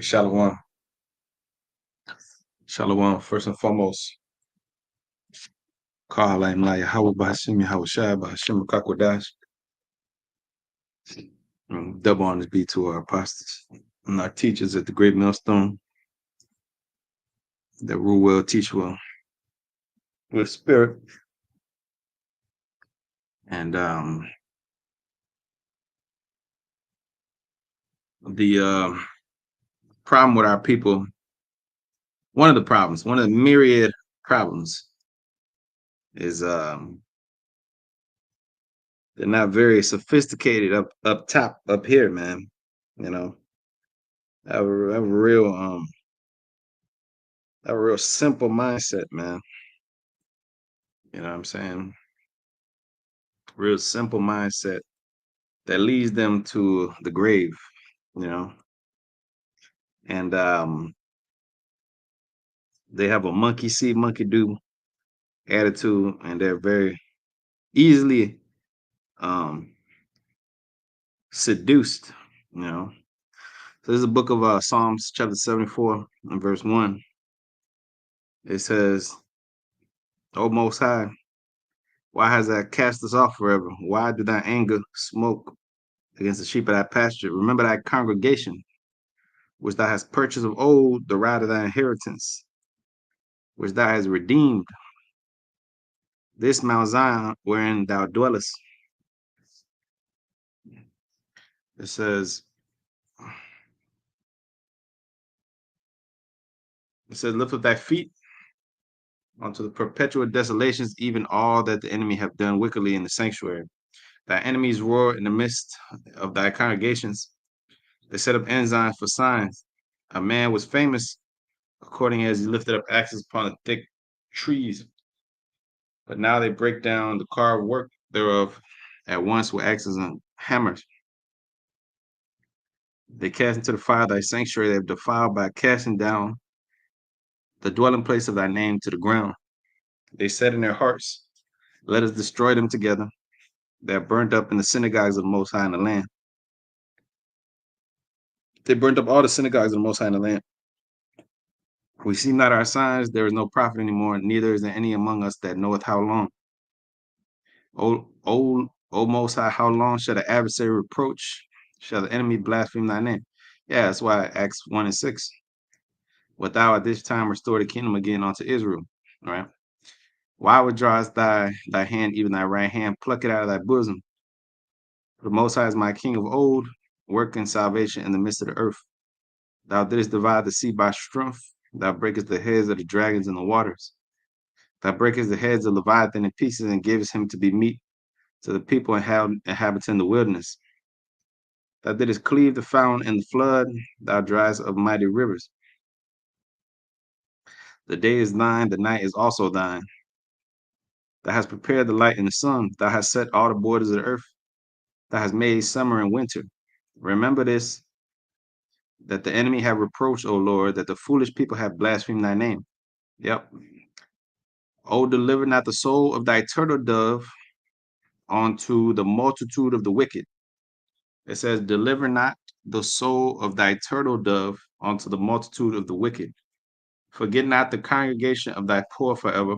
Right, Shalom. Shalom, first and foremost. Kala Imlaya Hawa Bahashim Hawa Shai Bahashim Kakwadash. Double honors be to our apostles and our teachers at the Great Millstone that rule well, teach well, with spirit. And the problem with our people, one of the myriad problems is they're not very sophisticated up top, up here, man. You know, have a real simple mindset, man. You know what I'm saying? Real simple mindset that leads them to the grave, you know. And they have a monkey see, monkey do attitude, and they're very easily um seduced, you know. So this is a book of Psalms chapter 74 and verse 1. It says, "O Most High, why has thou cast us off forever? Why did thy anger smoke against the sheep of thy pasture? Remember thy congregation, which thou hast purchased of old, the right of thy inheritance, which thou hast redeemed, this Mount Zion wherein thou dwellest." It says, lift up thy feet unto the perpetual desolations, even all that the enemy have done wickedly in the sanctuary. Thy enemies roar in the midst of thy congregations. They set up ensigns for signs. A man was famous according as he lifted up axes upon the thick trees. But now they break down the carved work thereof at once with axes and hammers. They cast into the fire thy sanctuary. They have defiled by casting down the dwelling place of thy name to the ground. They said in their hearts, let us destroy them together. They are burnt up in the synagogues of the Most High in the land. They burnt up all the synagogues of the Most High in the land. We see not our signs. There is no prophet anymore, neither is there any among us that knoweth how long. O Most High, how long shall the adversary reproach? Shall the enemy blaspheme thy name? Yeah, that's why Acts 1 and 6. Wilt thou at this time restore the kingdom again unto Israel? All right. Why withdrawest thy hand, even thy right hand, pluck it out of thy bosom? The Most High is my King of old, working salvation in the midst of the earth. Thou didst divide the sea by strength. Thou breakest the heads of the dragons in the waters. Thou breakest the heads of Leviathan in pieces and gavest him to be meat to the people inhabiting the wilderness. Thou didst cleave the fountain and the flood. Thou driest of mighty rivers. The day is thine, the night is also thine. Thou hast prepared the light and the sun. Thou hast set all the borders of the earth. Thou hast made summer and winter. Remember this, that the enemy have reproached, O Lord, that the foolish people have blasphemed thy name. Yep. O deliver not the soul of thy turtle dove unto the multitude of the wicked. It says, deliver not the soul of thy turtle dove unto the multitude of the wicked. Forget not the congregation of thy poor forever,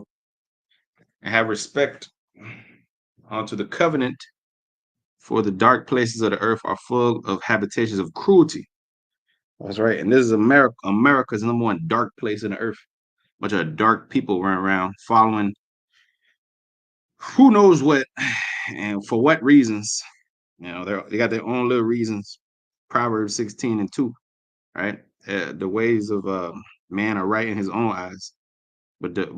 and have respect unto the covenant, for the dark places of the earth are full of habitations of cruelty. That's right. And this is America. America's number one dark place in the earth. Bunch of dark people run around following who knows what and for what reasons. You know, they got their own little reasons. Proverbs 16 and 2, right? The ways of man are right in his own eyes, but the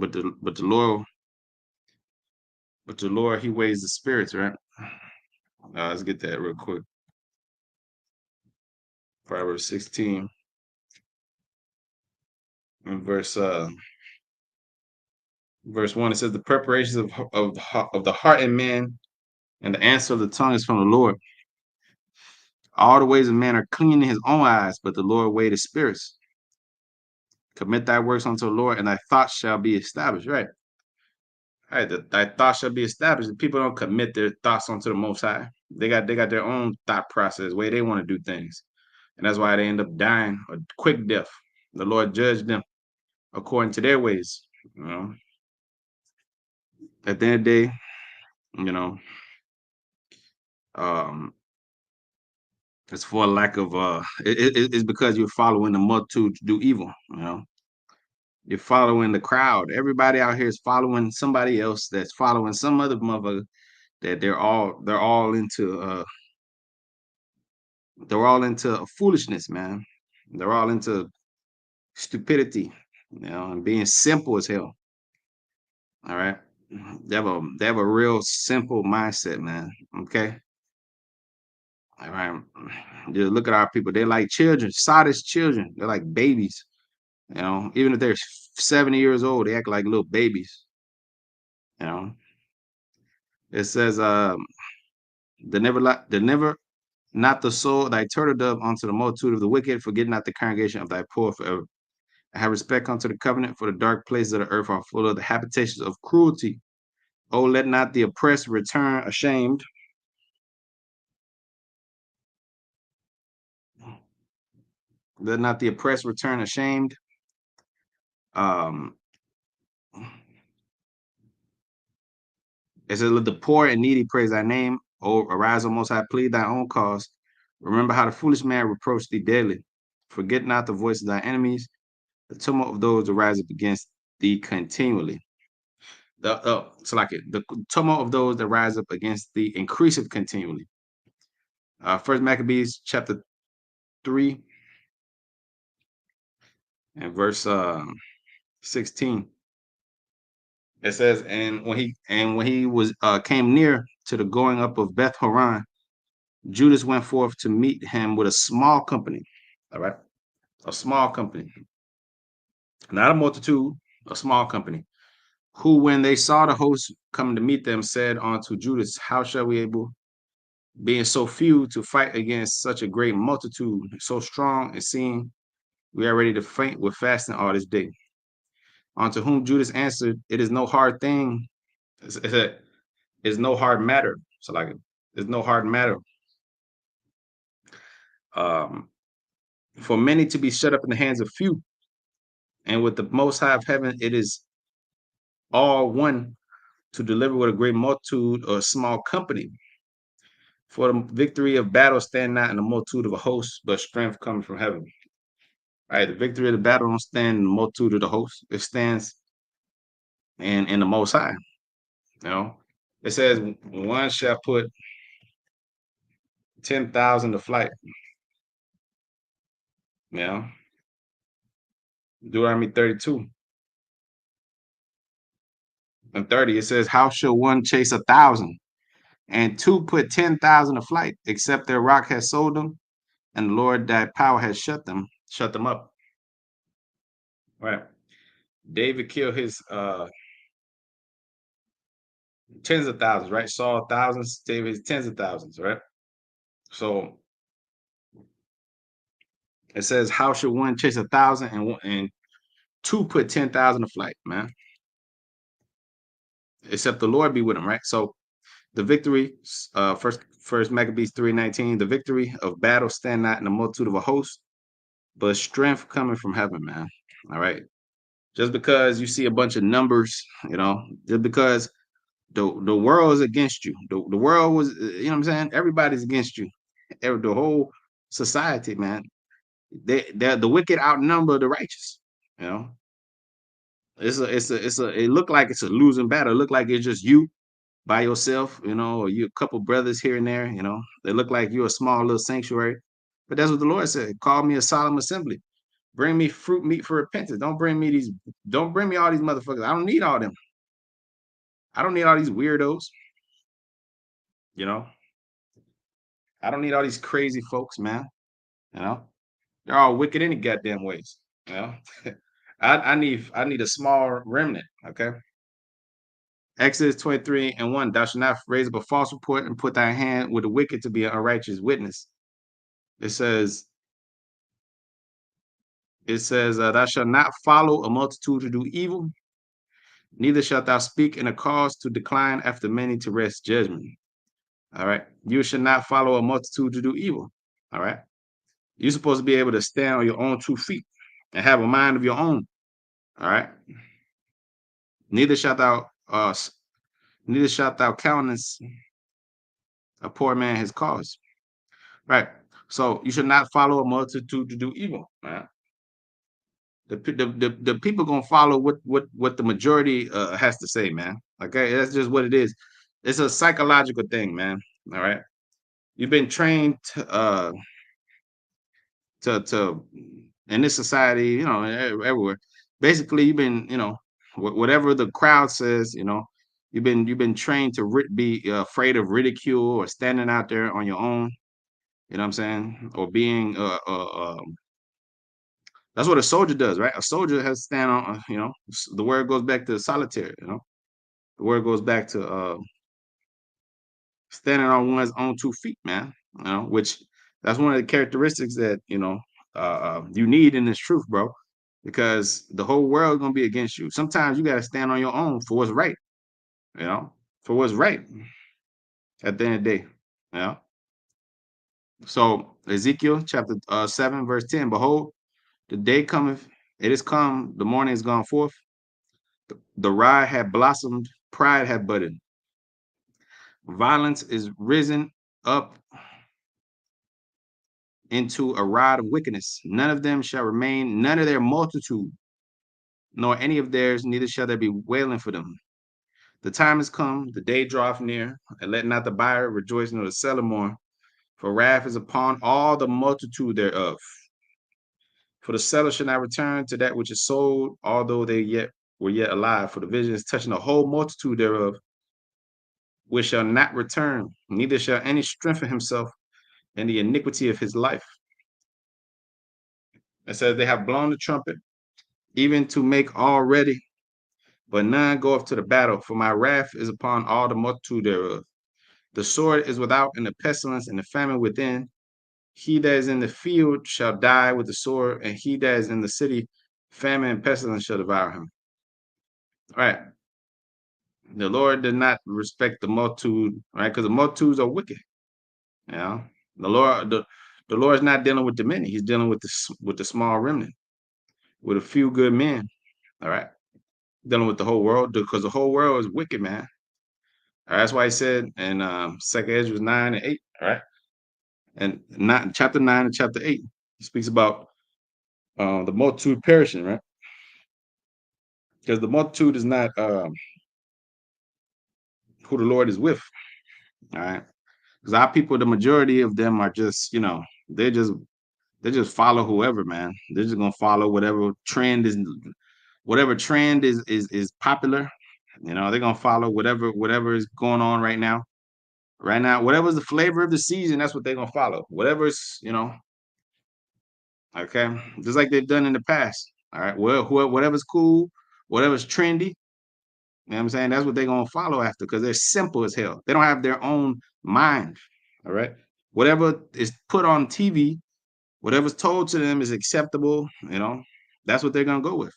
Lord he weighs the spirits, right? Let's get that real quick. Proverbs 16 and verse 1. It says, the preparations of the heart in man, and the answer of the tongue is from the Lord. All the ways of man are clean in his own eyes, but the Lord weighs the spirits. Commit thy works unto the Lord, and thy thoughts shall be established. Right. Right. Thy thoughts shall be established. The people don't commit their thoughts unto the Most High. They got their own thought process, way they want to do things. And that's why they end up dying a quick death. The Lord judged them according to their ways. You know, at the end of the day, you know, um, it's for lack of it's because you're following the multitude to do evil. You know, you're following the crowd. Everybody out here is following somebody else that's following some other motherfucker that they're all into foolishness, man. They're all into stupidity, you know, and being simple as hell. All right. They have a real simple mindset, man. Okay. All right. Just look at our people. They're like children, sottish children. They're like babies. You know, even if they're 70 years old, they act like little babies. You know, it says, the never not the soul thy turtle dove unto the multitude of the wicked, forget not the congregation of thy poor forever. I have respect unto the covenant, for the dark places of the earth are full of the habitations of cruelty. Oh, let not the oppressed return ashamed. Let not the oppressed return ashamed. Um, it says, let the poor and needy praise thy name. Oh, arise, O Most High, plead thy own cause. Remember how the foolish man reproached thee daily. Forget not the voice of thy enemies, the tumult of those that rise up against thee continually. The tumult of those that rise up against thee increaseth continually. First Maccabees chapter 3 and verse 16. It says, and when he was came near to the going up of Beth Horon, Judas went forth to meet him with a small company. All right, a small company, not a multitude, a small company. Who, when they saw the host coming to meet them, said unto Judas, how shall we able, being so few, to fight against such a great multitude, so strong, and seeing we are ready to faint with fasting all this day? Unto whom Judas answered, it is no hard thing. It's no hard matter. So like, it's no hard matter. Um, for many to be shut up in the hands of few, and with the Most High of heaven, it is all one to deliver with a great multitude or a small company. For the victory of battle stand not in the multitude of a host, but strength coming from heaven. Right, the victory of the battle don't stand in the multitude of the host; it stands in the Most High. You know, it says one shall put 10,000 to flight. You know, Deuteronomy 32 and 30. It says, "How shall one chase 1,000, and two put 10,000 to flight, except their rock has sold them, and the Lord thy power has shut them up." Right. David killed his tens of thousands, right? Saul thousands, David his tens of thousands, right? So it says, "How should one chase 1,000 and two put 10,000 to flight, man? Except the Lord be with him," right? So the victory, first Maccabees 3:19, the victory of battle stand not in the multitude of a host, but strength coming from heaven, man. All right. Just because you see a bunch of numbers, just because the world is against you. The world was, you know what I'm saying? Everybody's against you. The whole society, man. The wicked outnumber the righteous. You know, it looked like it's a losing battle. It looked like it's just you by yourself, or you a couple brothers here and there. They look like you're a small little sanctuary. But that's what the Lord said. Call me a solemn assembly. Bring me fruit meat for repentance. Don't bring me all these motherfuckers. I don't need all them. I don't need all these weirdos. You know, I don't need all these crazy folks, man. You know, they're all wicked any goddamn ways. You know, I need a small remnant. Okay. Exodus 23:1. Thou shalt not raise up a false report and put thy hand with the wicked to be an unrighteous witness. It says, thou shalt not follow a multitude to do evil, neither shalt thou speak in a cause to decline after many to rest judgment. All right. You should not follow a multitude to do evil. All right. You're supposed to be able to stand on your own 2 feet and have a mind of your own. All right. Neither shalt thou neither shalt thou countenance a poor man his cause. Right. So you should not follow a multitude to do evil. Right? The people gonna follow what the majority has to say, man. Okay, that's just what it is. It's a psychological thing, man. All right. You've been trained to in this society, everywhere. Basically, you've been, whatever the crowd says, you've been trained to be afraid of ridicule or standing out there on your own. You know what I'm saying? Or being that's what a soldier does, right? A soldier has to stand on, the word goes back to solitary, the word goes back to standing on one's own 2 feet, man. Which that's one of the characteristics that you need in this truth, bro, because the whole world is gonna be against you. Sometimes you gotta stand on your own for what's right, you know, for what's right at the end of the day, you know. So Ezekiel chapter 7, verse 10, behold, the day cometh, it is come, the morning is gone forth, the rye had blossomed, pride had budded, violence is risen up into a rod of wickedness. None of them shall remain, none of their multitude, nor any of theirs, neither shall there be wailing for them. The time is come, the day draweth near, and let not the buyer rejoice nor the seller mourn, for wrath is upon all the multitude thereof. For the seller shall not return to that which is sold, although they were yet alive. For the vision is touching the whole multitude thereof, which shall not return, neither shall any strengthen himself in the iniquity of his life. It says they have blown the trumpet, even to make all ready, but none goeth to the battle, for my wrath is upon all the multitude thereof. The sword is without, and the pestilence and the famine within. He that is in the field shall die with the sword, and he that is in the city, famine and pestilence shall devour him. All right. The Lord did not respect the multitude, right? Because the multitudes are wicked. You know, the Lord is not dealing with the many. He's dealing with the small remnant, with a few good men. All right, dealing with the whole world because the whole world is wicked, man. All right, that's why he said in Second Ezra 9 and 8. All right, and not chapter 9 and chapter 8, he speaks about the multitude perishing, right? Because the multitude is not who the Lord is with. All right, because our people, the majority of them are just, they just follow whoever, man. They're just gonna follow whatever trend is popular. They're gonna follow whatever is going on right now. Right now, whatever's the flavor of the season, that's what they're gonna follow. Whatever's, okay, just like they've done in the past. All right, well, whatever's cool, whatever's trendy, what I'm saying? That's what they're gonna follow after because they're simple as hell. They don't have their own mind. All right. Whatever is put on TV, whatever's told to them is acceptable, that's what they're gonna go with.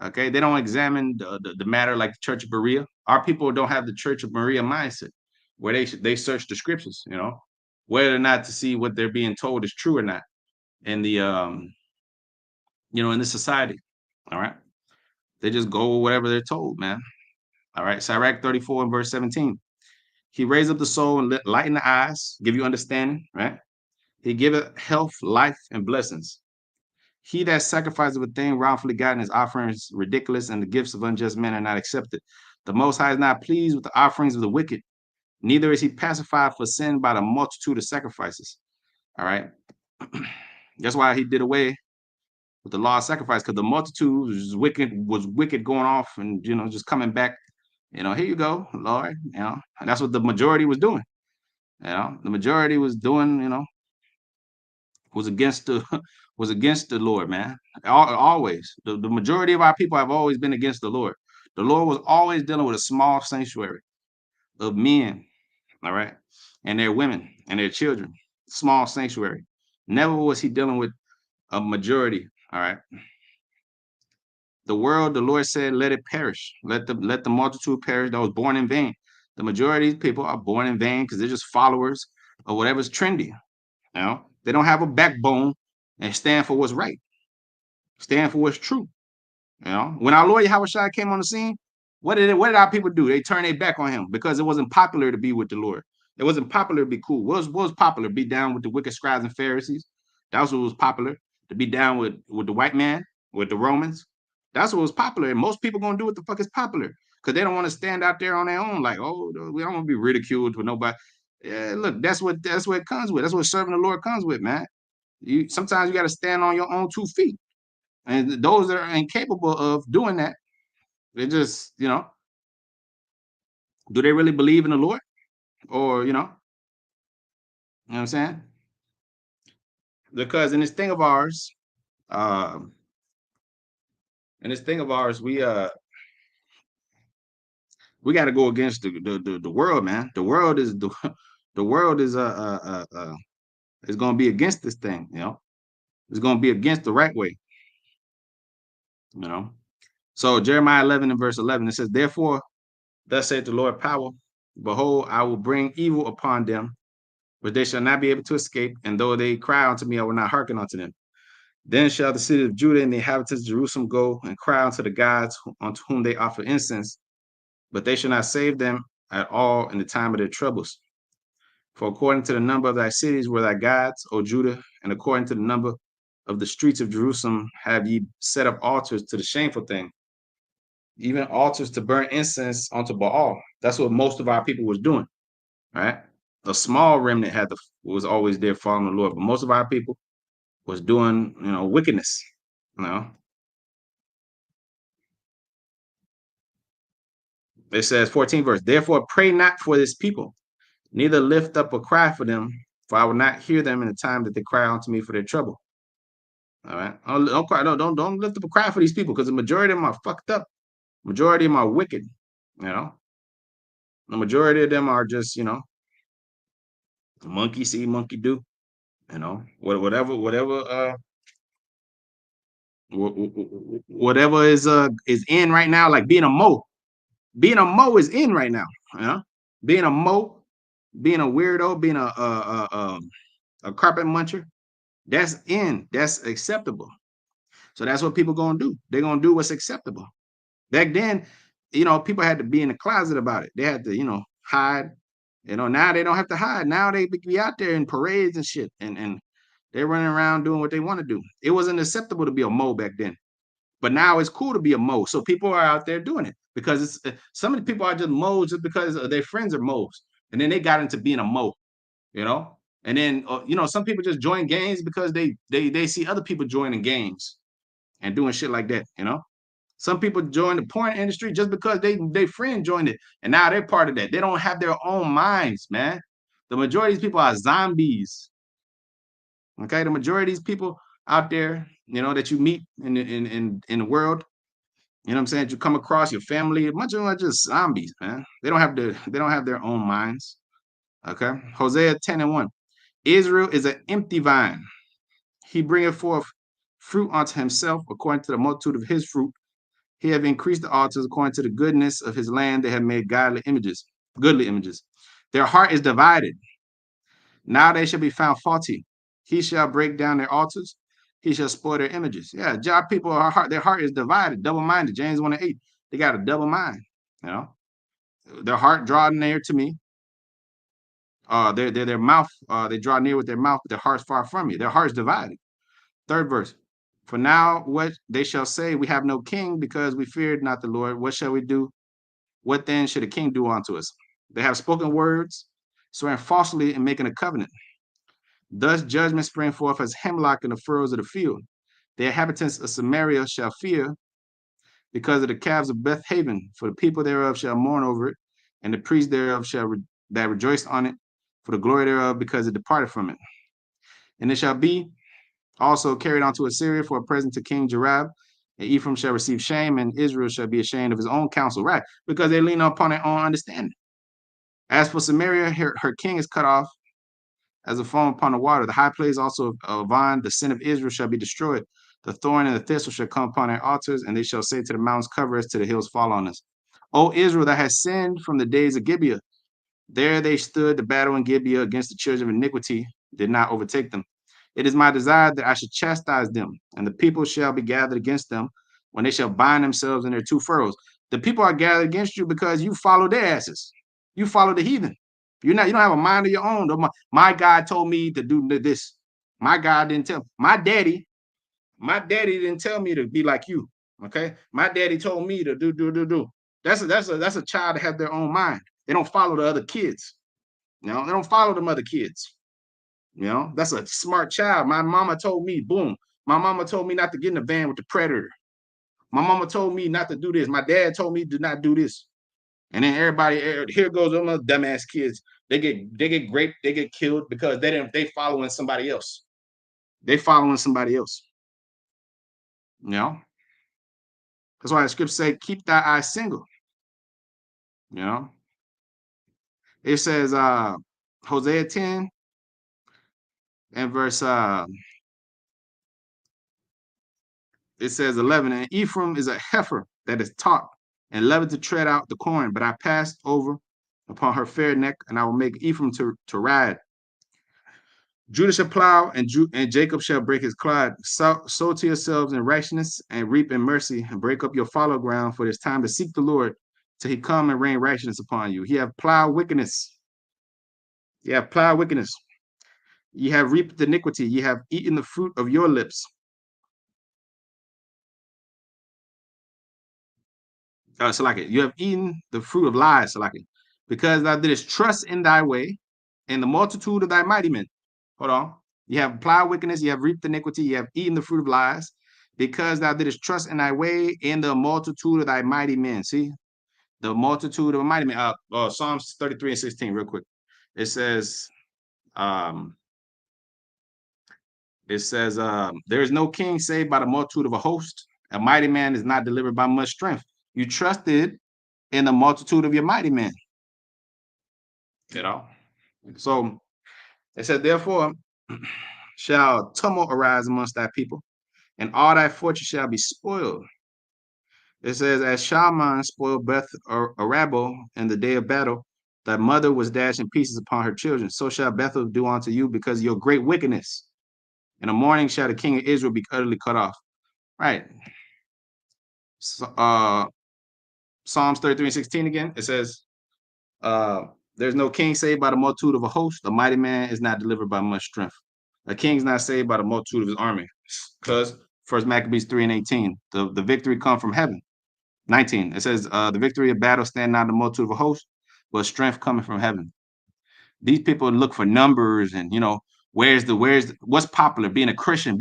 Okay. They don't examine the matter like the Church of Berea. Our people don't have the Church of Berea mindset where they search the scriptures, whether or not to see what they're being told is true or not in the in this society. All right. They just go whatever they're told, man. All right. Sirach 34 and verse 17. He raised up the soul and lighten the eyes, give you understanding, right? He giveth health, life, and blessings. He that sacrificeth a thing wrongfully gotten, his offerings ridiculous, and the gifts of unjust men are not accepted. The Most High is not pleased with the offerings of the wicked, neither is he pacified for sin by the multitude of sacrifices. All right. That's why he did away with the law of sacrifice, because the multitude was wicked going off and just coming back. Here you go, Lord. And that's what the majority was doing. The majority was doing, was against the was against the Lord, man. Always. The majority of our people have always been against the Lord. The Lord was always dealing with a small sanctuary of men, all right, and their women and their children. Small sanctuary. Never was he dealing with a majority, all right. The world, the Lord said, let it perish. Let the multitude perish that was born in vain. The majority of people are born in vain because they're just followers of whatever's trendy, you know. They don't have a backbone and stand for what's right, stand for what's true. You know, when our Lord Yahweh Shai came on the scene, what did our people do? They turned their back on him because it wasn't popular to be with the Lord. It wasn't popular to be cool. What was popular? Be down with the wicked scribes and Pharisees. That's what was popular. To be down with the white man, with the Romans. That's what was popular. And most people gonna do what the fuck is popular because they don't want to stand out there on their own. Like, oh, we don't want to be ridiculed with nobody. Yeah, look, that's what it comes with. That's what serving the Lord comes with, man. You sometimes you got to stand on your own 2 feet. And those that are incapable of doing that, they just, do they really believe in the Lord? Or, you know what I'm saying? Because um, in this thing of ours, we got to go against the world, man. The world is the world is going to be against this thing, It's going to be against the right way, you know. So Jeremiah 11 and verse 11, it says, therefore, thus saith the Lord power, behold, I will bring evil upon them, but they shall not be able to escape. And though they cry unto me, I will not hearken unto them. Then shall the city of Judah and the inhabitants of Jerusalem go and cry unto the gods unto whom they offer incense, but they shall not save them at all in the time of their troubles. For according to the number of thy cities were thy gods, O Judah, and according to the number of the streets of Jerusalem have ye set up altars to the shameful thing, even altars to burn incense unto Baal. That's what most of our people was doing, right? A small remnant was always there following the Lord, but most of our people was doing, wickedness, you know. It says 14 verse, therefore pray not for this people, neither lift up a cry for them, for I will not hear them in the time that they cry unto me for their trouble. All right. Don't cry, don't lift up a cry for these people, because the majority of them are fucked up. Majority of them are wicked, you know. The majority of them are just, monkey see, monkey do, whatever is in right now, like being a mo. Being a mo is in right now, being a mo, being a weirdo, being a carpet muncher, that's in, that's acceptable. So that's what people gonna do. They're gonna do what's acceptable. Back then, people had to be in the closet about it. They had to, hide. Now they don't have to hide. Now they be out there in parades and shit, and they're running around doing what they want to do. It wasn't acceptable to be a mo back then. But now it's cool to be a mo. So people are out there doing it because some of the people are just mo's just because their friends are mo's. And then they got into being a mo, you know? And then, some people just join gangs because they see other people joining gangs and doing shit like that, Some people join the porn industry just because they friend joined it. And now they're part of that. They don't have their own minds, man. The majority of these people are zombies. Okay, the majority of these people out there, that you meet in the world, you know what I'm saying? You come across your family, a bunch of them are just zombies, man. They don't have their own minds. Okay. Hosea 10 and 1. Israel is an empty vine. He bringeth forth fruit unto himself according to the multitude of his fruit. He have increased the altars according to the goodness of his land. They have made goodly images. Their heart is divided. Now they shall be found faulty. He shall break down their altars. He shall spoil their images. Yeah, job people, their heart is divided, double-minded. James 1 and 8. They got a double mind, Their heart draw near to me. Their mouth, they draw near with their mouth, but their heart's far from me. Their heart's divided. Third verse. For now, what they shall say, we have no king because we feared not the Lord. What shall we do? What then should a king do unto us? They have spoken words, swearing falsely and making a covenant. Thus judgment sprang forth as hemlock in the furrows of the field. The inhabitants of Samaria shall fear because of the calves of Bethaven, for the people thereof shall mourn over it, and the priests thereof that rejoice on it, for the glory thereof, because it departed from it. And it shall be also carried on to Assyria for a present to King Jarab, and Ephraim shall receive shame, and Israel shall be ashamed of his own counsel, right? Because they lean upon their own understanding. As for Samaria, her king is cut off as a foam upon the water. The high place also of vine, the sin of Israel shall be destroyed. The thorn and the thistle shall come upon their altars, and they shall say to the mountains, cover us, to the hills fall on us. O Israel, that has sinned from the days of Gibeah. There they stood the battle in Gibeah against the children of iniquity, did not overtake them. It is my desire that I should chastise them, and the people shall be gathered against them when they shall bind themselves in their two furrows. The people are gathered against you because you follow their asses. You follow the heathen. You don't have a mind of your own. My God told me to do this. My God didn't tell. My daddy didn't tell me to be like you. Okay. My daddy told me to do. That's a child that has their own mind. They don't follow the other kids. They don't follow them other kids. That's a smart child. My mama told me, boom. My mama told me not to get in the van with the predator. My mama told me not to do this. My dad told me to not do this. And then everybody, here goes them other dumbass kids. They get raped, they get killed because they following somebody else. They following somebody else. You know? That's why the scripture say, keep thy eyes single. You know? It says Hosea 10 and verse it says 11, and Ephraim is a heifer that is taught and loveth to tread out the corn, but I passed over upon her fair neck, and I will make Ephraim to ride. Judah shall plow, and Jacob shall break his clod. Sow to yourselves in righteousness, and reap in mercy, and break up your fallow ground, for it is time to seek the Lord till he come and rain righteousness upon you. He have plowed wickedness. You have plowed wickedness. Ye have reaped iniquity. Ye have eaten the fruit of your lips. Salaki, you have eaten the fruit of lies, Salaki, because thou didst trust in thy way, in the multitude of thy mighty men. Hold on. You have plowed wickedness, you have reaped iniquity, you have eaten the fruit of lies, because thou didst trust in thy way, in the multitude of thy mighty men. See, the multitude of mighty men. Psalms 33 and 16, real quick. It says, um, there is no king saved by the multitude of a host. A mighty man is not delivered by much strength. You trusted in the multitude of your mighty men. So it said, therefore shall tumult arise amongst thy people, and all thy fortune shall be spoiled. It says, as Shalman spoiled Beth Arabel in the day of battle, thy mother was dashed in pieces upon her children. So shall Bethel do unto you because of your great wickedness. In the morning shall the king of Israel be utterly cut off. Right. So, Psalms 33 and 16 again. It says, there's no king saved by the multitude of a host. A mighty man is not delivered by much strength. A king's not saved by the multitude of his army. Because First Maccabees 3 and 18, the victory come from heaven. 19, it says, the victory of battle stand not the multitude of a host, but strength coming from heaven. These people look for numbers and, what's popular, being a Christian,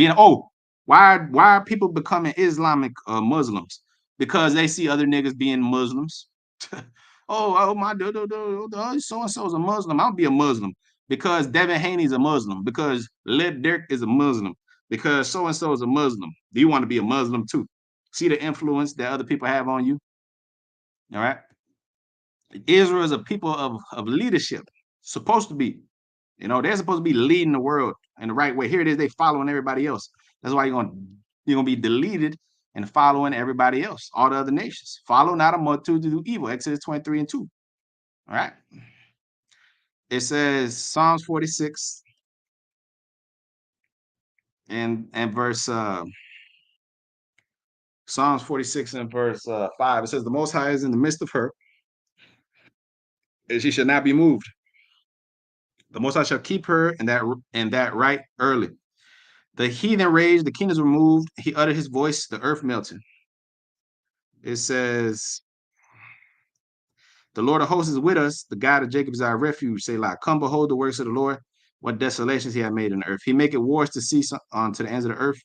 why are people becoming Islamic Muslims? Because they see other niggas being Muslims. My so-and-so is a Muslim. I'll be a Muslim because Devin Haney's a Muslim, because Led Dirk is a Muslim, because so-and-so is a Muslim. Do you want to be a Muslim too? See the influence that other people have on you? All right. Israel is a people of leadership, supposed to be. They're supposed to be leading the world in the right way. Here it is, they following everybody else. That's why you're gonna be deleted and following everybody else, all the other nations. Follow not a multitude to do evil. Exodus 23 and 2. All right. It says Psalms 46 and verse Psalms 46 and verse 5. It says, the Most High is in the midst of her, and she shall not be moved. The Most High shall keep her in that right early. The heathen raged, the kingdoms were moved. He uttered his voice, the earth melted. It says, the Lord of hosts is with us. The God of Jacob is our refuge. Selah, come behold the works of the Lord. What desolations he hath made in the earth. He maketh wars to cease unto the ends of the earth.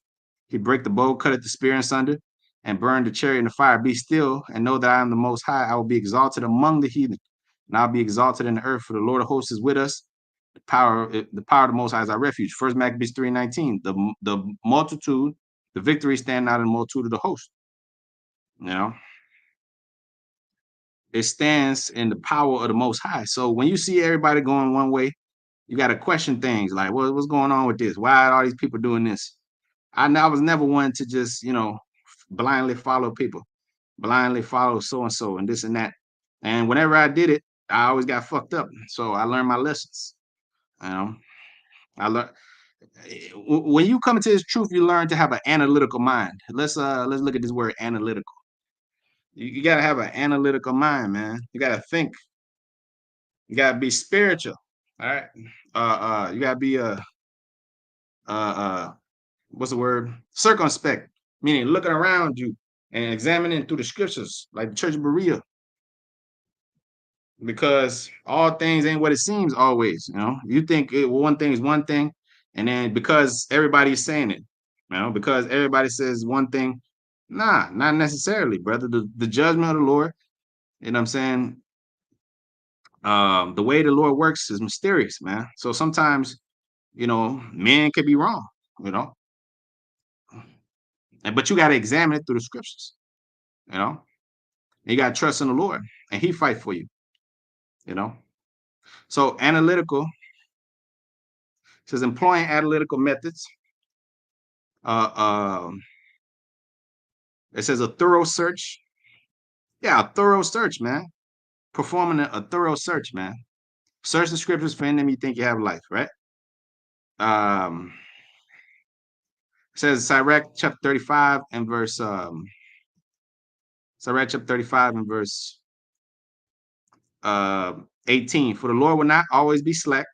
He break the bow, cutteth the spear in sunder, and burn the chariot in the fire. Be still and know that I am the Most High. I will be exalted among the heathen, and I'll be exalted in the earth. For the Lord of hosts is with us. The power of the Most High is our refuge. First Maccabees 3:19. The multitude, the victory stand out in the multitude of the host. It stands in the power of the Most High. So when you see everybody going one way, you got to question things like, what's going on with this? Why are all these people doing this? I was never one to just, blindly follow people, blindly follow so-and-so and this and that. And whenever I did it, I always got fucked up. So I learned my lessons. I learned. When you come into this truth, you learn to have an analytical mind. Let's look at this word analytical. You gotta have an analytical mind, man. You gotta think. You gotta be spiritual. All right. You gotta be uh what's the word? Circumspect, meaning looking around you and examining through the scriptures, like the Church of Berea, because all things ain't what it seems always. You think one thing is one thing, and then because everybody's saying it, because everybody says one thing, nah, not necessarily, brother. The judgment of the Lord, you know what I'm saying? The way the Lord works is mysterious, man. So sometimes, men can be wrong, you know, but you got to examine it through the scriptures, you know. You got to trust in the Lord, and He fight for you, you know. So analytical says employing analytical methods. Uh, um, it says a thorough search. Yeah, a thorough search, man. Performing a thorough search, man. Search the scriptures for in them you think you have life, right? Um, it says Sirach chapter 35 and verse Sirach chapter 35 and verse 18. For the Lord will not always be slack,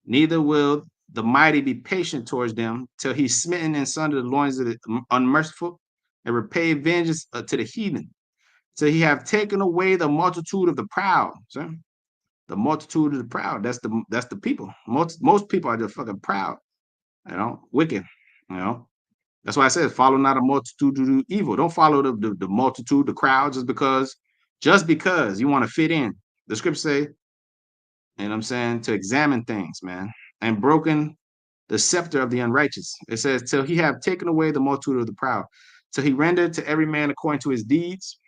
neither will the mighty be patient towards them, till he's smitten and sundered the loins of the unmerciful, and repay vengeance to the heathen. Till he have taken away the multitude of the proud. See? The multitude of the proud. That's the people. Most people are just fucking proud, wicked. You know. That's why I said, follow not a multitude to do evil. Don't follow the multitude, the crowd, just because you want to fit in. The scriptures say, you know what I'm saying, to examine things, man, and broken the scepter of the unrighteous. It says, till he have taken away the multitude of the proud, till he rendered to every man according to his deeds,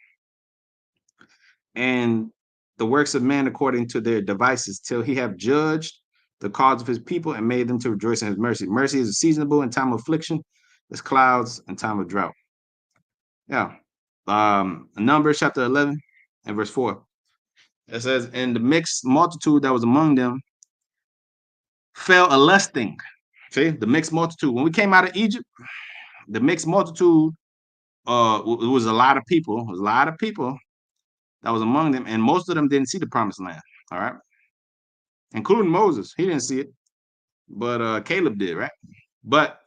and the works of men according to their devices, till he have judged the cause of his people and made them to rejoice in his mercy. Mercy is seasonable in time of affliction, as clouds in time of drought. Yeah. Numbers chapter 11 and verse 4. It says, and the mixed multitude that was among them fell a lusting. See, the mixed multitude. When we came out of Egypt, the mixed multitude, it was a lot of people. It was a lot of people that was among them, and most of them didn't see the promised land. All right, including Moses. He didn't see it, but Caleb did, right? But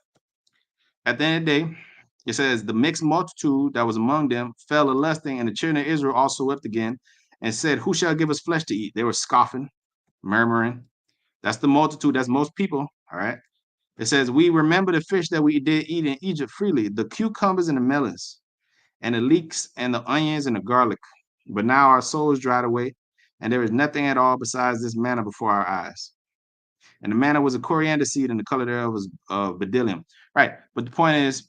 at the end of the day, it says the mixed multitude that was among them fell a lusting, and the children of Israel also wept again and said, who shall give us flesh to eat? They were scoffing, murmuring. That's the multitude. That's most people. All right. It says, we remember the fish that we did eat in Egypt freely, the cucumbers and the melons, and the leeks and the onions and the garlic. But now our souls dried away, and there is nothing at all besides this manna before our eyes. And the manna was a coriander seed, and the color thereof was bdellium. Right. But the point is,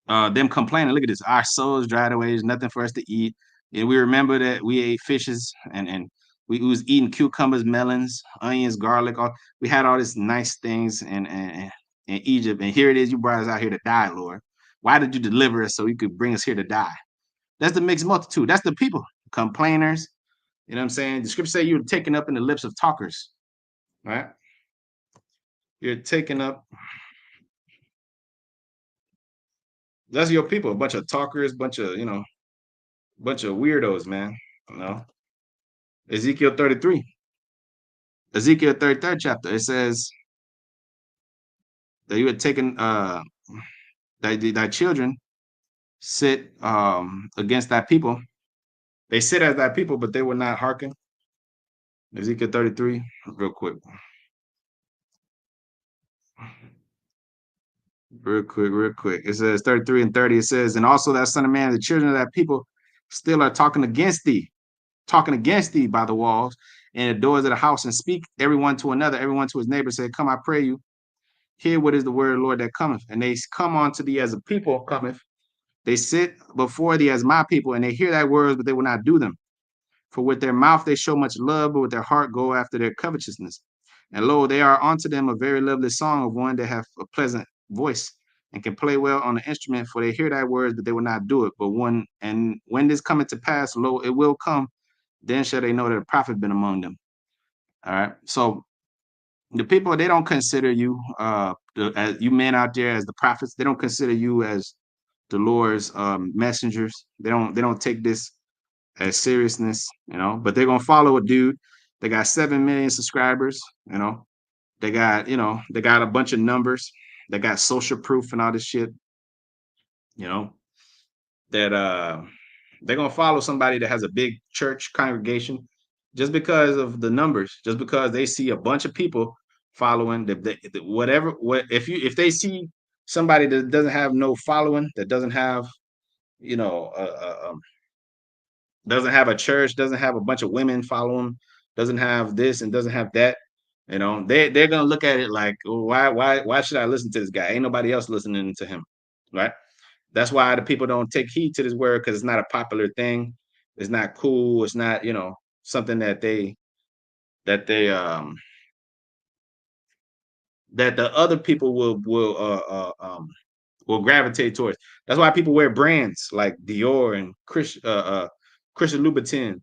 them complaining, look at this, our souls dried away, there's nothing for us to eat. And we remember that we ate fishes and we was eating cucumbers, melons, onions, garlic. We had all these nice things in Egypt. And here it is, you brought us out here to die, Lord. Why did you deliver us so you could bring us here to die? That's the mixed multitude. That's the people, complainers. You know what I'm saying? The scripture say you're taken up in the lips of talkers, right? You're taken up. That's your people, a bunch of talkers, bunch of weirdos, man. You know, Ezekiel 33, Ezekiel 33rd chapter. It says that you had taken thy children sit against thy people. They sit as thy people, but they will not hearken. Ezekiel 33, real quick. Real quick. It says 33 and 30. It says, and also that son of man, the children of that people still are talking against thee by the walls and the doors of the house, and speak everyone to another, everyone to his neighbor, say, come, I pray you, hear what is the word of the Lord that cometh. And they come unto thee as a people cometh. They sit before thee as my people, and they hear thy words, but they will not do them. For with their mouth they show much love, but with their heart go after their covetousness. And lo, they are unto them a very lovely song of one that hath a pleasant voice and can play well on the instrument, for they hear thy words, but they will not do it. But when this cometh to pass, lo, it will come, then shall they know that a prophet been among them. All right. So The people, they don't consider you, as you men out there, as the prophets. They don't consider you as the Lord's messengers. They don't take this as seriousness, but they're gonna follow a dude. They got 7 million subscribers, you know. They got a bunch of numbers. They got social proof and all this shit, you know, that they're gonna follow somebody that has a big church congregation just because of the numbers, just because they see a bunch of people following whatever. What if they see somebody that doesn't have no following, that doesn't have, you know, doesn't have a church, doesn't have a bunch of women follow him, doesn't have this and doesn't have that, they're gonna look at it like, "Oh, why should I listen to this guy? Ain't nobody else listening to him, right?" That's why the people don't take heed to this word, because it's not a popular thing. It's not cool. It's not, something that they that the other people will gravitate towards. That's why people wear brands like Dior and Christian Louboutin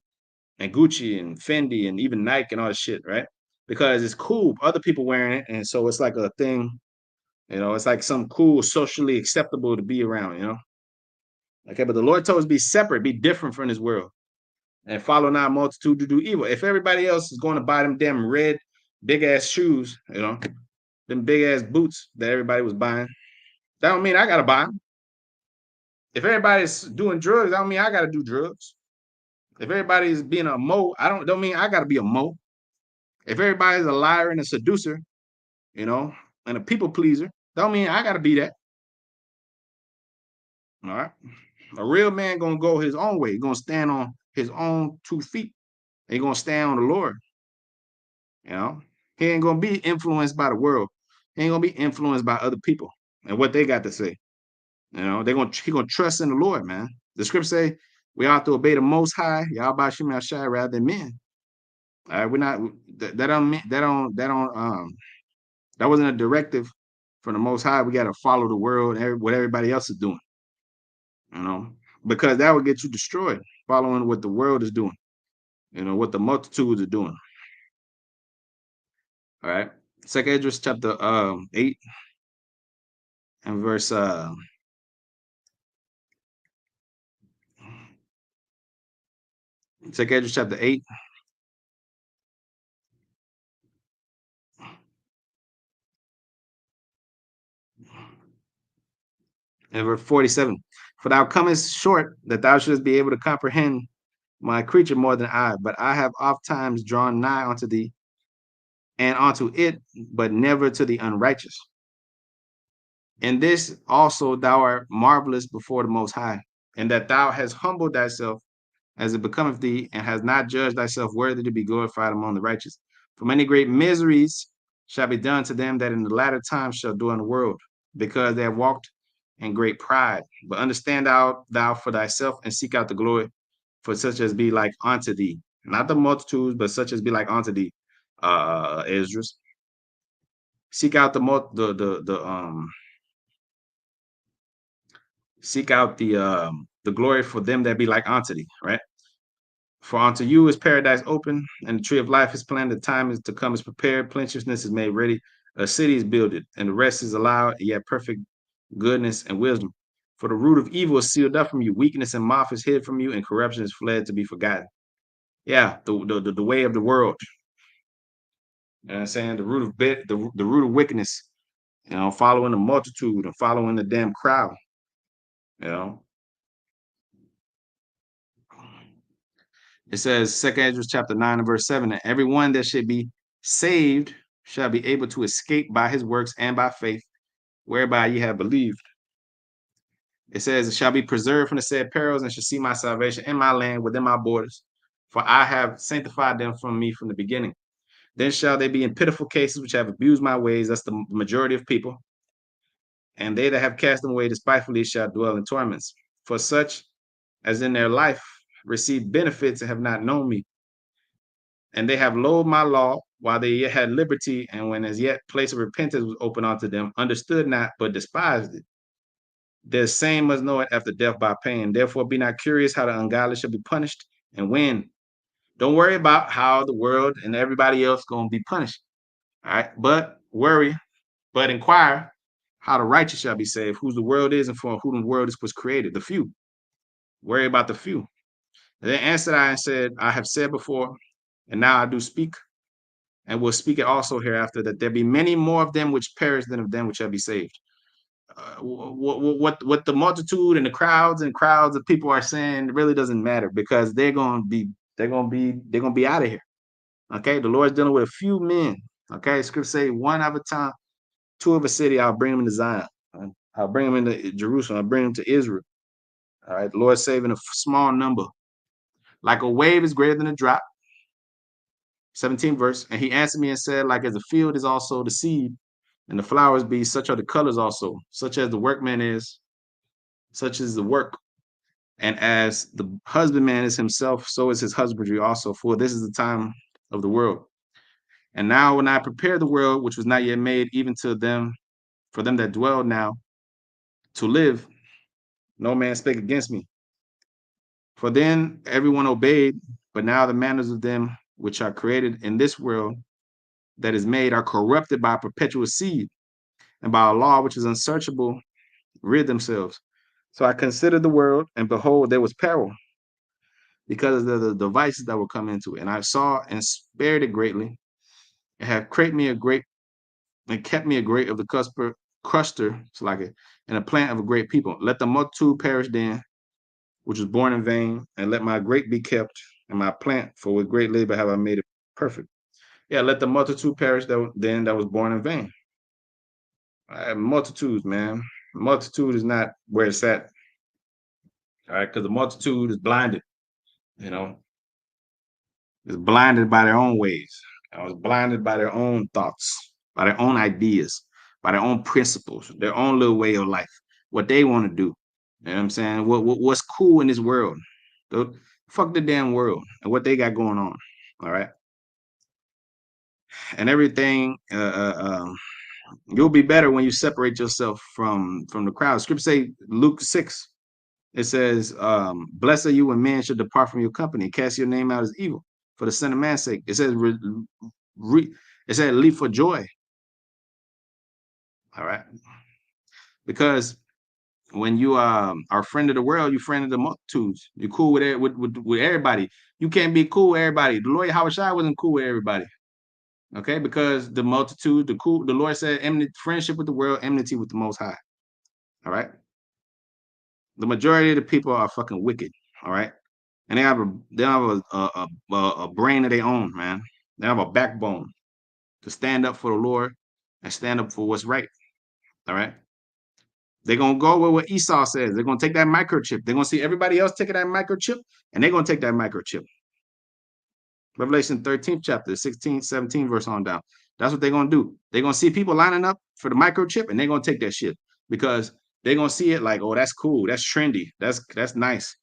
and Gucci and Fendi and even Nike and all this shit, right? Because it's cool. Other people wearing it, and so it's like a thing. It's like some cool, socially acceptable to be around. Okay, but the Lord told us be separate, be different from this world, and follow not multitude to do evil. If everybody else is going to buy them damn red, big ass shoes, them big ass boots that everybody was buying, that don't mean I gotta buy them. If everybody's doing drugs, that don't mean I gotta do drugs. If everybody's being a mo, don't mean I gotta be a mo. If everybody's a liar and a seducer, you know, and a people pleaser, don't mean I gotta be that. All right. A real man gonna go his own way. He gonna stand on his own 2 feet. He gonna stand on the Lord. You know, he ain't gonna be influenced by the world. He ain't gonna be influenced by other people and what they got to say. He gonna trust in the Lord, man. The scripture say we ought to obey the Most High, Yahweh Shem Shai, rather than men. All right, we're not that don't mean that wasn't a directive from the Most High. We got to follow the world and what everybody else is doing, you know, because that would get you destroyed. Following what the world is doing, what the multitudes are doing. All right, Second Esdras chapter 8 and verse 8 and verse 47. For thou comest short that thou shouldst be able to comprehend my creature more than I, but I have oft times drawn nigh unto thee and unto it, but never to the unrighteous. In this also thou art marvelous before the Most High, and that thou hast humbled thyself as it becometh thee, and hast not judged thyself worthy to be glorified among the righteous. For many great miseries shall be done to them that in the latter times shall dwell in the world, because they have walked in great pride. But understand thou for thyself, and seek out the glory for such as be like unto thee, not the multitudes, but such as be like unto thee, Esdras. Seek out the glory for them that be like unto thee, right? For unto you is paradise open, and the tree of life is planted. The time is to come is prepared. Plenteousness is made ready. A city is builded, and the rest is allowed. Yet perfect goodness and wisdom. For the root of evil is sealed up from you. Weakness and moth is hid from you, and corruption is fled to be forgotten. Yeah, the way of the world. You know what I'm saying? The root of wickedness. Following the multitude and following the damn crowd. You know. It says, Second Esdras chapter 9 and verse 7, that everyone that should be saved shall be able to escape by his works and by faith, whereby ye have believed. It says, it shall be preserved from the said perils, and shall see my salvation in my land within my borders, for I have sanctified them from me from the beginning. Then shall they be in pitiful cases which have abused my ways. That's the majority of people. And they that have cast them away despitefully shall dwell in torments. For such as in their life received benefits and have not known me, and they have loathed my law while they yet had liberty, and when as yet place of repentance was open unto them, understood not, but despised it. The same must know it after death by pain. Therefore be not curious how the ungodly shall be punished and when. Don't worry about how the world and everybody else going to be punished. All right. But inquire how the righteous shall be saved, whose the world is, and for whom the world is was created. The few. Worry about the few. And then answered I and said, I have said before, and now I do speak, and will speak it also hereafter, that there be many more of them which perish than of them which shall be saved. What the multitude and the crowds of people are saying really doesn't matter, because they're gonna be out of here. Okay, the Lord's dealing with a few men. Okay, scripture say one of a time, two of a city, I'll bring them into Zion. I'll bring them into Jerusalem. I'll bring them to Israel. All right, the Lord's saving a small number. Like a wave is greater than a drop. 17th verse. And he answered me and said, like as the field is also the seed, and the flowers be, such are the colors also, such as the workman is, such is the work. And as the husbandman is himself, so is his husbandry also. For this is the time of the world. And now when I prepare the world, which was not yet made, even to them, for them that dwell now, to live, no man spake against me. For then everyone obeyed, but now the manners of them which are created in this world that is made are corrupted by a perpetual seed, and by a law which is unsearchable, rid themselves. So I considered the world, and behold, there was peril, because of the devices that were come into it. And I saw and spared it greatly, and have created me a great, and kept me a great of the cruster, it's like it, and a plant of a great people. Let the multitude perish then, which was born in vain, and let my grape be kept, and my plant, for with great labor have I made it perfect. Yeah, let the multitude perish that was born in vain. Multitudes, man. Multitude is not where it's at. All right, because the multitude is blinded, you know, is blinded by their own ways. Is blinded by their own thoughts, by their own ideas, by their own principles, their own little way of life, what they want to do. You know what I'm saying? What's cool in this world? Fuck the damn world and what they got going on. All right. And everything, you'll be better when you separate yourself from the crowd. Scripture say Luke 6. It says, blessed are you when men should depart from your company, cast your name out as evil for the Son of Man's sake. It says, it said, leap for joy. All right. Because when you are a friend of the world, you're friend of the multitudes. You're cool with, with everybody. You can't be cool with everybody. The Lord Howard Shai wasn't cool with everybody. Okay, because the multitude, the Lord said, friendship with the world, enmity with the Most High. All right. The majority of the people are fucking wicked. All right. And they have a brain of their own, man. They have a backbone to stand up for the Lord and stand up for what's right. All right. They're gonna go with what Esau says. They're gonna take that microchip. They're gonna see everybody else taking that microchip, and they're gonna take that microchip. Revelation 13th chapter, 16, 17 verse on down. That's what they're gonna do. They're gonna see people lining up for the microchip, and they're gonna take that shit because they're gonna see it like, oh, that's cool, that's trendy, that's nice.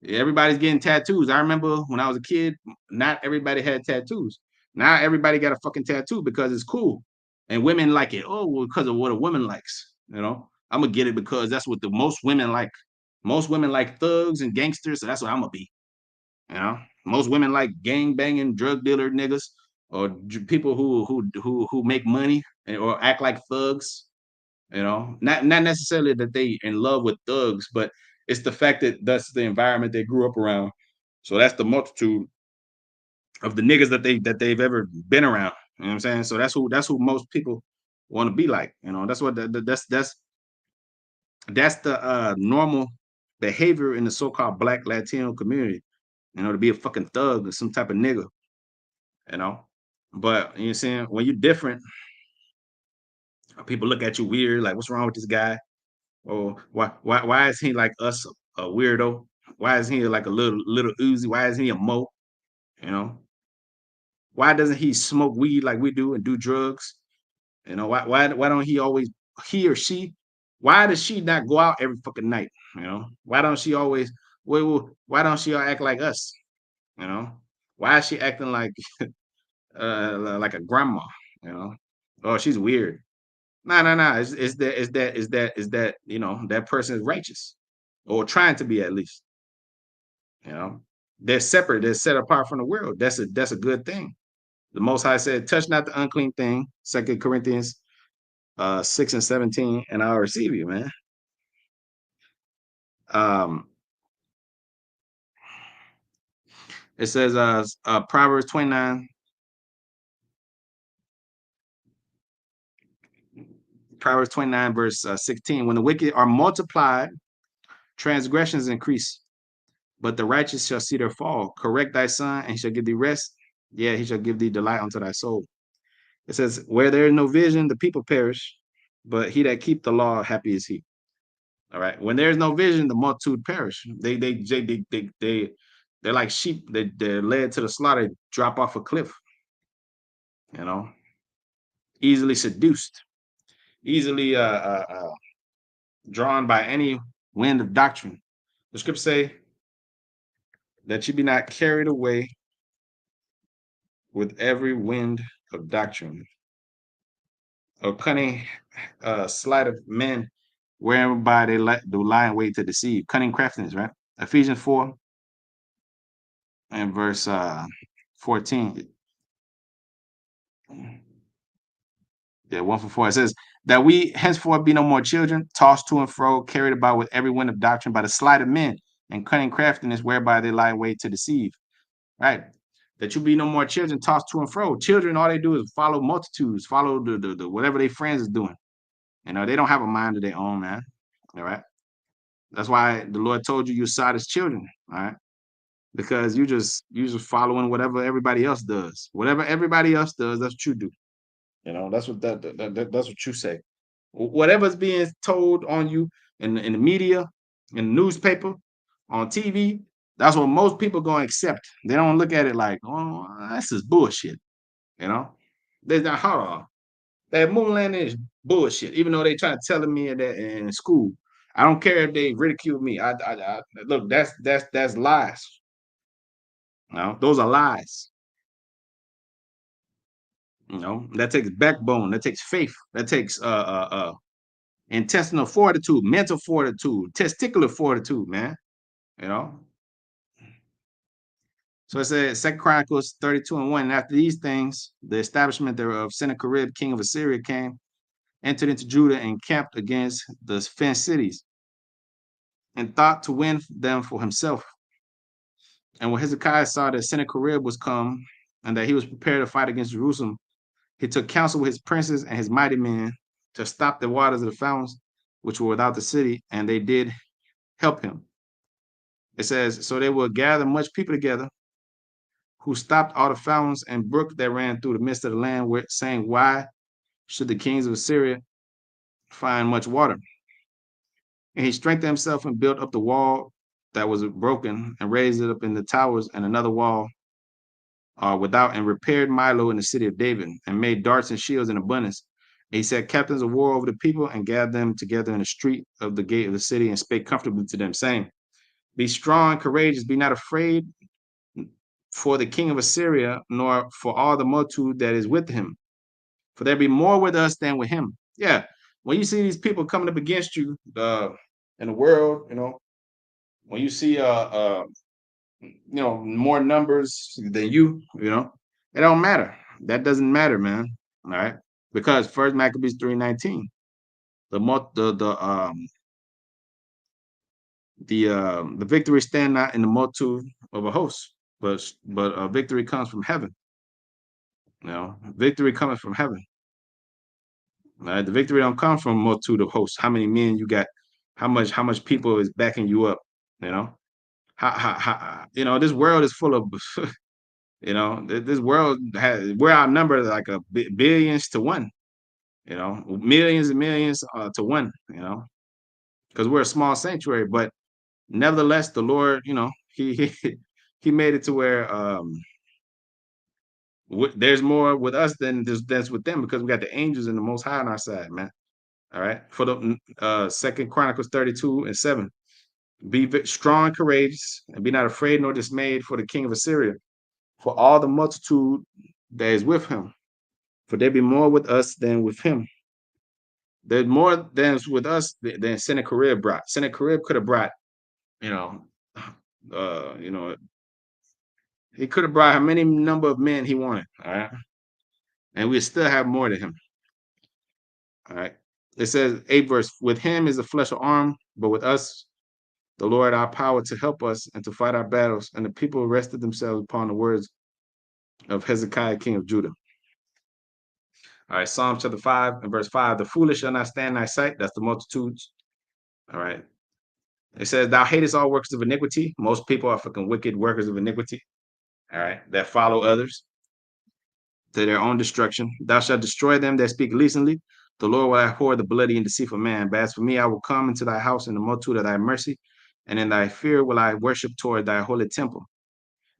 Everybody's getting tattoos. I remember when I was a kid, not everybody had tattoos. Now everybody got a fucking tattoo because it's cool, and women like it. Oh, well, because of what a woman likes. I'm gonna get it because that's what the most women like. Most women like thugs and gangsters, so that's what I'm gonna be. Most women like gang banging, drug dealer niggas, or people who make money or act like thugs. Not necessarily that they in love with thugs, but it's the fact that that's the environment they grew up around. So that's the multitude of the niggas that they've ever been around. You know what I'm saying? So that's who most people want to be like. That's what that's the normal behavior in the so-called Black Latino community. To be a fucking thug or some type of nigga. you know. But you know what I'm saying, when you're different, people look at you weird, like, what's wrong with this guy? Or why is he like us, a weirdo? Why is he like a little Uzi? Why is he a Mo? You know, why doesn't he smoke weed like we do and do drugs? Why don't he or she? Why does she not go out every fucking night? Why don't she always? Why don't she act like us? You know, why is she acting like a grandma? You know, oh, she's weird. No. Is that that person is righteous or trying to be at least. You know, they're separate. They're set apart from the world. That's a good thing. The Most High said, touch not the unclean thing, 2 Corinthians 6 and 17, and I'll receive you, man. Um, it says Proverbs 29, verse 16. When the wicked are multiplied, transgressions increase, but the righteous shall see their fall. Correct thy son, and he shall give thee rest. Yeah, he shall give thee delight unto thy soul. It says, where there is no vision, the people perish, but he that keep the law, happy is he. All right. When there's no vision, the multitude perish. They're like sheep. They're led to the slaughter, drop off a cliff. You know, easily seduced, easily drawn by any wind of doctrine. The scriptures say that you be not carried away with every wind of doctrine, or cunning sleight of men, whereby they do lie in wait to deceive. Cunning craftiness, right? Ephesians 4 and verse 14. Yeah, 1 for 4. It says that we henceforth be no more children, tossed to and fro, carried about with every wind of doctrine by the sleight of men and cunning craftiness, whereby they lie in wait to deceive. Right? That you be no more children, tossed to and fro. Children, all they do is follow multitudes, follow the whatever their friends is doing. You know, they don't have a mind of their own, man. All right. That's why the Lord told you side as children. All right. Because you just following whatever everybody else does. Whatever everybody else does, that's what you do. You know, that's what that's what you say. Whatever's being told on you in the media, in the newspaper, on TV, that's what most people gonna accept. They don't look at it like, oh, this is bullshit. You know, they're not hold that moon landing is bullshit. Even though they try to tell me that in school, I don't care if they ridicule me. I look, that's lies. You know, those are lies. You know, that takes backbone. That takes faith. That takes intestinal fortitude, mental fortitude, testicular fortitude, man. You know. So it says 2 Chronicles 32 and 1. And after these things, the establishment thereof, Sennacherib, king of Assyria, came, entered into Judah, and camped against the fenced cities, and thought to win them for himself. And when Hezekiah saw that Sennacherib was come, and that he was prepared to fight against Jerusalem, he took counsel with his princes and his mighty men to stop the waters of the fountains which were without the city, and they did help him. It says, so they will gather much people together, who stopped all the fountains and brook that ran through the midst of the land, saying, why should the kings of Assyria find much water? And he strengthened himself and built up the wall that was broken, and raised it up in the towers, and another wall without, and repaired Milo in the city of David, and made darts and shields in abundance. And he set captains of war over the people, and gathered them together in the street of the gate of the city, and spake comfortably to them, saying, be strong and courageous, be not afraid for the king of Assyria, nor for all the multitude that is with him. For there be more with us than with him. Yeah, when you see these people coming up against you in the world, you know, when you see more numbers than you know, it don't matter. That doesn't matter, man. All right, because First Maccabees 3:19, the victory stand not in the multitude of a host, but victory comes from heaven. You know, victory coming from heaven. All right, the victory don't come from a multitude of hosts. How many men you got? How much people is backing you up? You know, this world is full of this world we're outnumbered like billions to one. You know, millions and millions to one. You know, because we're a small sanctuary, but nevertheless, the Lord, he made it to where there's more with us than that's with them, because we got the angels and the Most High on our side, man. All right. For the 2 Chronicles 32 and 7. Be strong and courageous, and be not afraid nor dismayed for the king of Assyria, for all the multitude that is with him. For there be more with us than with him. There's more than with us than Sennacherib brought. Sennacherib could have brought, you know, uh, you know, He could have brought how many number of men he wanted. All right. And we still have more than him. All right. It says 8 verse, with him is the flesh of arm, but with us, the Lord our power to help us and to fight our battles. And the people rested themselves upon the words of Hezekiah, king of Judah. All right, Psalm chapter 5 and verse 5. The foolish shall not stand in thy sight. That's the multitudes. All right. It says, thou hatest all workers of iniquity. Most people are fucking wicked workers of iniquity. All right. That follow others to their own destruction. Thou shalt destroy them that speak decently. The Lord will abhor the bloody and deceitful man. But as for me, I will come into thy house in the multitude of thy mercy, and in thy fear will I worship toward thy holy temple.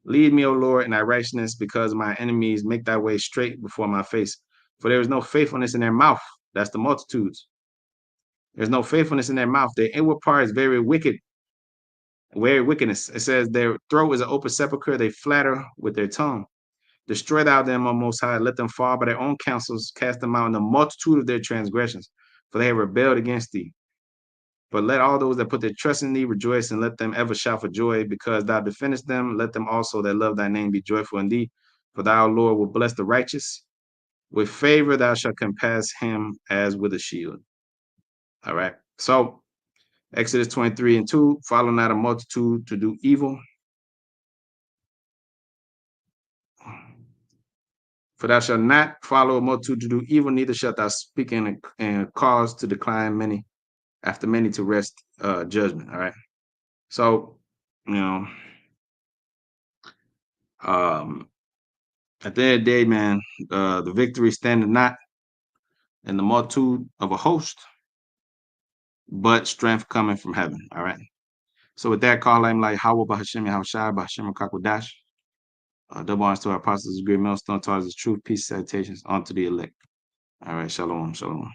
Lead me, O Lord, in thy righteousness, because my enemies make thy way straight before my face. For there is no faithfulness in their mouth. That's the multitudes. There's no faithfulness in their mouth. Their inward part is very wicked, very wickedness. It says their throat is an open sepulchre. They flatter with their tongue. Destroy thou them, O Most High. Let them fall by their own counsels. Cast them out in the multitude of their transgressions, for they have rebelled against thee. But let all those that put their trust in thee rejoice, and let them ever shout for joy, because thou defendest them. Let them also that love thy name be joyful in thee. For thou, Lord, will bless the righteous. With favor thou shalt compass him as with a shield. All right. So Exodus 23 and 2, follow not a multitude to do evil. For thou shalt not follow a multitude to do evil, neither shalt thou speak in a cause to decline many, after many to rest judgment. All right. So, you know, at the end of the day, man, the victory standeth not in the multitude of a host, but strength coming from heaven. All right. So with that, call him like Hawa Bahashim Yahushai Bahashim Kakwadash. Double honors to our apostles, great millstone, taught us the truth, peace, salutations unto the elect. All right, shalom, shalom.